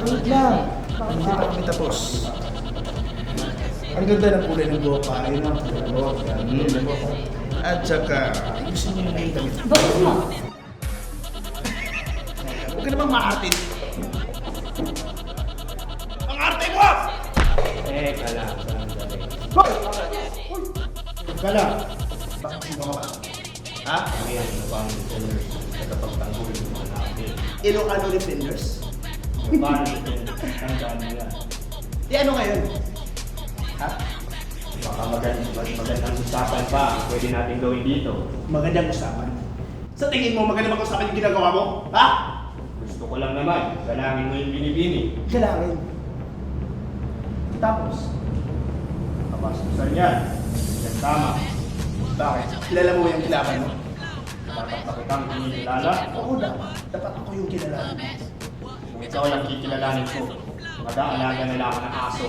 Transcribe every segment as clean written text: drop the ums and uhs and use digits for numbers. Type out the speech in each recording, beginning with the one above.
Wait lang. Hindi pa kami tapos. Ang ganda ng kulay ng buhok pa. Ayun ang buhok. At saka, gusto niyo yung damit. Bakit mo? Huwag ka namang maatin. Ang arte mo! Kala. Hoy! Kala! Bakit sino ka ba? Ha? Kami ang Ilocano Defenders sa kapagtanggol ng mga natin. Ilocano Defenders? Ilocano Defenders, tandaan mo yan. Di ano ngayon? Ha? Baka magandang usapan pa pwede natin gawin dito. Magandang usapan. Sa tingin mo, magandang usapan yung ginagawa mo? Ha? Gusto ko lang naman, galangin mo yung binibini. Kailangan. Tapos, Kapasusan yan. Yan tama. bakit? Kilala mo yung kilaban mo? Dapat pa kitang kinikilala. Oo, dapat. Dapat ako yung kilala. Kung ikaw lang kikilalanin ko, mag-aalaga na lang ako ng aso.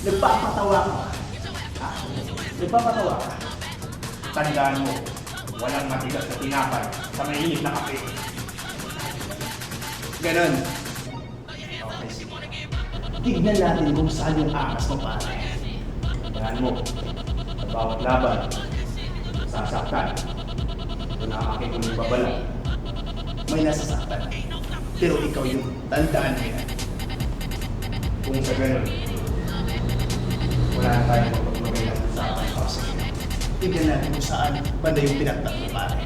Nagpapatawa ka. Ha? Nagpapatawa ka. Tandaan mo, walang matigas na tinapay sa mainit na kape. Ganon. Okay, sige. Tignan natin kung saan yung akas mo pare. Tandaan mo, sa bawat laban, sasaktan. Ito na ang aking uling babala. May nasasaktan. Pero ikaw yun. Tandaan mo yan. Kung sa ganun, wala na tayong magpapagay ng usapan. Kasi, tignan natin kung saan banda yung pinagtat mo pare.